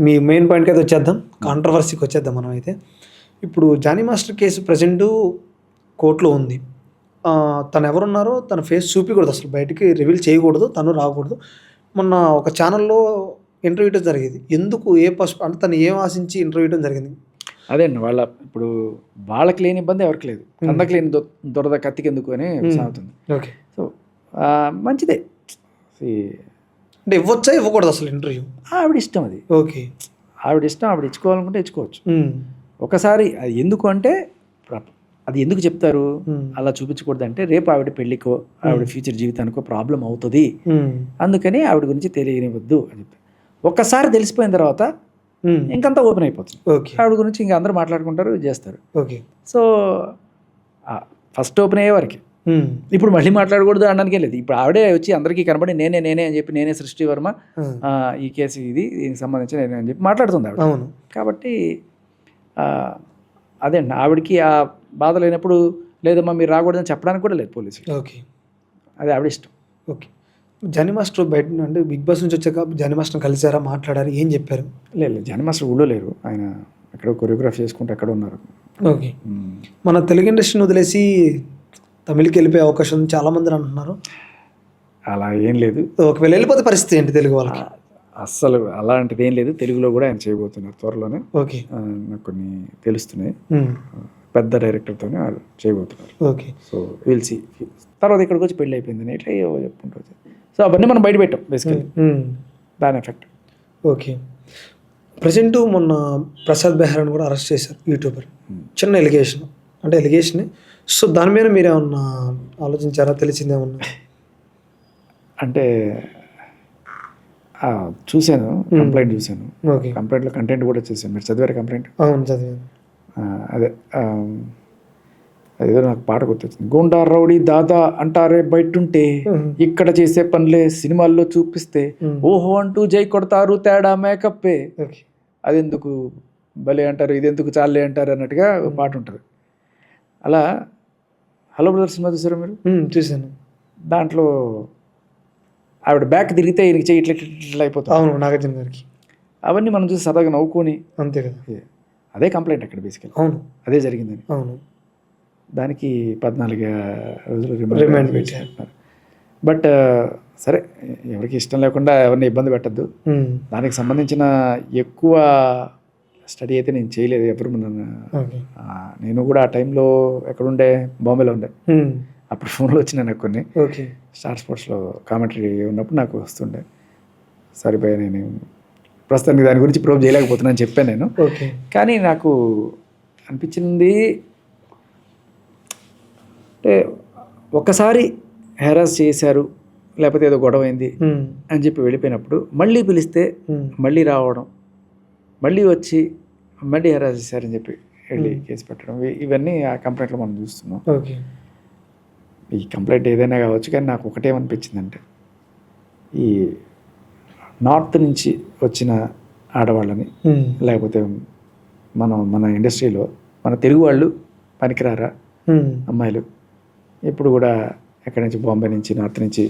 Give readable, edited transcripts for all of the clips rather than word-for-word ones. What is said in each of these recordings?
మీ main పాయింట్కి అయితే వచ్చేద్దాం, కాంట్రవర్సీకి వచ్చేద్దాం మనం అయితే. ఇప్పుడు జానీ మాస్టర్ కేసు ప్రజెంటు కోర్టులో ఉంది. తను ఎవరున్నారో తన ఫేస్ చూపించకూడదు, అసలు బయటికి రివీల్ చేయకూడదు, తను రాకూడదు. మొన్న ఒక ఛానల్లో ఇంటర్వ్యూ ఇవ్వడం జరిగింది. ఎందుకు అంటే తను ఏం ఆశించి ఇంటర్వ్యూ ఇవ్వడం జరిగింది? అదే అండి, ఇప్పుడు వాళ్ళకి లేని ఇబ్బంది ఎవరికి లేదు, అందరికి లేని దొరద కత్తికి ఎందుకు అని సాగుతుంది. ఓకే, సో మంచిదే. అంటే ఇవ్వచ్చా ఇవ్వకూడదు అసలు ఇంటర్వ్యూ? ఆవిడ ఇష్టం అది. ఓకే, ఆవిడ ఇష్టం, ఆవిడ ఇచ్చుకోవాలనుకుంటే ఇచ్చుకోవచ్చు. ఒకసారి అది ఎందుకు అంటే, అది ఎందుకు చెప్తారు అలా చూపించకూడదు అంటే, రేపు ఆవిడ పెళ్ళికో ఆవిడ ఫ్యూచర్ జీవితానికో ప్రాబ్లం అవుతుంది, అందుకని ఆవిడ గురించి తెలియనివద్దు అని చెప్పి. ఒక్కసారి తెలిసిపోయిన తర్వాత ఇంకంతా ఓపెన్ అయిపోతుంది. ఆవిడ గురించి ఇంకా అందరూ మాట్లాడుకుంటారు, చేస్తారు. ఓకే, సో ఫస్ట్ ఓపెన్ అయ్యే వారికి ఇప్పుడు మళ్ళీ మాట్లాడకూడదు అనడానికే లేదు. ఇప్పుడు ఆవిడే వచ్చి అందరికీ కనబడి నేనే అని చెప్పి, నేనే సృష్టి వర్మ, ఈ కేసు ఇది, దీనికి సంబంధించి నేనే అని చెప్పి మాట్లాడుతుంది ఆవిడ. అవును, కాబట్టి అదే అండి, ఆవిడకి ఆ బాధ లేనప్పుడు లేదమ్మా మీరు రాకూడదని చెప్పడానికి కూడా లేదు పోలీసులు. ఓకే, అది ఆవిడ ఇష్టం. ఓకే, జానీ మాస్టర్ బయట అంటే బిగ్ బాస్ నుంచి వచ్చాక జానీ మాస్టర్ కలిసారా, మాట్లాడారు, ఏం చెప్పారు? లేదు, జానీ మాస్టర్ ఊళ్ళో లేరు, ఆయన ఎక్కడో కొరియోగ్రాఫ్ చేసుకుంటే ఎక్కడ ఉన్నారు. ఓకే, మన తెలుగు ఇండస్ట్రీని వదిలేసి తమిళకి వెళ్ళిపోయే అవకాశం చాలామంది అంటున్నారు. అలా ఏం లేదు. ఒకవేళ వెళ్ళిపోతే పరిస్థితి ఏంటి తెలుగు వాళ్ళకి? అస్సలు అలాంటిది ఏం లేదు, తెలుగులో కూడా ఆయన చేయబోతున్నారు త్వరలోనే. ఓకే, నాకు కొన్ని తెలుస్తున్నాయి, పెద్ద డైరెక్టర్తో వాళ్ళు చేయబోతున్నారు. Okay, so will see. తర్వాత ఇక్కడికి వచ్చి పెళ్ళి అయిపోయింది ఇట్లా చెప్పుకుంటూ. సో అవన్నీ మనం బయట పెట్టాం బేసికలీ, దాని ఎఫెక్ట్. ఓకే, ప్రజెంట్ మొన్న ప్రసాద్ బెహ్రాని కూడా అరెస్ట్ చేశారు, యూట్యూబర్. చిన్న ఎలిగేషన్, అంటే ఎలిగేషనే. సో దాని మీద మీరు ఏమన్నా ఆలోచించారా, తెలిసిందేమన్నా? అంటే చూశాను, కంప్లైంట్ చూశాను. ఓకే, కంప్లైంట్లో కంటెంట్ కూడా చూశాను. మీరు చదివారు కంప్లైంట్? అవును, చదివాను. అదే అదేదో నాకు పాట గుర్తొచ్చింది. గుండా రౌడీ దాదా అంటారే బయటుంటే, ఇక్కడ చేసే పనులే సినిమాల్లో చూపిస్తే, ఓహో అంటూ జై కొడతారు తేడా మేకప్పే, అదెందుకు భలే అంటారు, ఇదెందుకు చాలే అంటారు అన్నట్టుగా పాట ఉంటుంది. అలా హలో బ్రదర్ సినిమా చూసారా మీరు? చూశాను. దాంట్లో ఆవిడ బ్యాక్ తిరిగితే ఈయనకి చెయ్యి ఇట్లా ఇట్లా అయిపోతుంది. అవును, నాగార్జున గారికి. అవన్నీ మనం చూసి సరదాగా నవ్వుకొని అంతే కదా. అదే కంప్లైంట్ అక్కడ బేసికల్. అవును, అదే జరిగిందని. అవును, దానికి 14 రోజులు రిమాండ్ పెట్టారు. బట్ సరే, ఎవరికి ఇష్టం లేకుండా ఎవరిని ఇబ్బంది పెట్టద్దు. దానికి సంబంధించిన ఎక్కువ స్టడీ అయితే నేను చేయలేదు ఎవరు. నేను కూడా ఆ టైంలో ఎక్కడుండే, బాంబేలో ఉండే. అప్పుడు ఫోన్లో వచ్చినాయి నాకు కొన్ని. స్టార్ స్పోర్ట్స్లో కామెంటరీ ఉన్నప్పుడు నాకు వస్తుండే. సరిపోయా, నేను ప్రస్తుతానికి దాని గురించి ప్రూవ్ చేయలేకపోతున్నా అని చెప్పాను నేను. కానీ నాకు అనిపించింది అంటే, ఒక్కసారి హెరాస్ చేశారు లేకపోతే ఏదో గొడవ అయింది అని చెప్పి వెళ్ళిపోయినప్పుడు మళ్ళీ పిలిస్తే మళ్ళీ రావడం, మళ్ళీ వచ్చి మళ్ళీ హెరాస్ చేశారని చెప్పి వెళ్ళి కేసు పెట్టడం, ఇవన్నీ ఆ కంప్లైంట్లో మనం చూస్తున్నాం. ఈ కంప్లైంట్ ఏదైనా కావచ్చు, కానీ నాకు ఒకటేమనిపించిందంటే, ఈ నార్త్ నుంచి వచ్చిన ఆడవాళ్ళని, లేకపోతే మన ఇండస్ట్రీలో మన తెలుగు వాళ్ళు పనికిరారా అమ్మాయిలు, ఇప్పుడు కూడా ఎక్కడి నుంచి, బాంబే నుంచి, నార్త్ నుంచి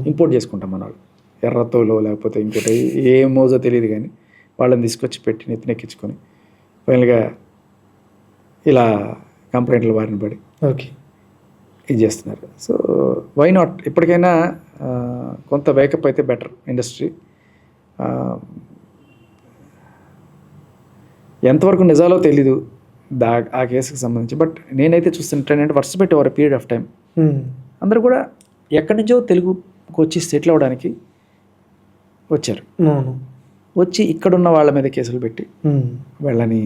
ఇంపోర్ట్ చేసుకుంటాం మన వాళ్ళు, ఎర్రతోలో లేకపోతే ఇంకోటి ఏ మోజో తెలియదు, కానీ వాళ్ళని తీసుకొచ్చి పెట్టి నెత్తినెక్కించుకొని ఫైనల్గా ఇలా కంప్లైంట్లు బారిన పడి ఇది చేస్తున్నారు. సో వై నాట్, ఇప్పటికైనా కొంత వేకప్ అయితే బెటర్ ఇండస్ట్రీ. ఎంతవరకు నిజాలో తెలీదు ఆ కేసుకి సంబంధించి, బట్ నేనైతే చూస్తుంటానంటే వర్ష పెట్టి ఓవర్ పీరియడ్ ఆఫ్ టైం అందరూ కూడా ఎక్కడి నుంచో తెలుగుకి వచ్చి సెటిల్ అవ్వడానికి వచ్చారు. వచ్చి ఇక్కడున్న వాళ్ళ మీద కేసులు పెట్టి వాళ్ళని,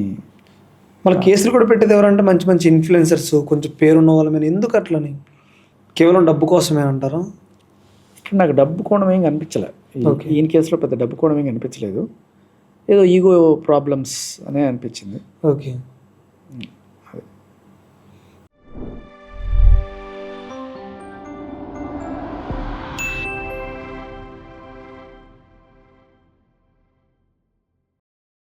వాళ్ళ కేసులు కూడా పెట్టేది ఎవరంటే మంచి మంచి ఇన్ఫ్లుయెన్సర్స్, కొంచెం పేరున్న వాళ్ళ మీద. ఎందుకు అట్లని? కేవలం డబ్బు కోసమే అంటారా? ఇక్కడ నాకు డబ్బు కోణం ఏం కనిపించలే. ఈయన కేసులో పెద్ద డబ్బు కోణం ఏం కనిపించలేదు, ఏదో ఈగో ప్రాబ్లమ్స్ అనే అనిపించింది. ఓకే,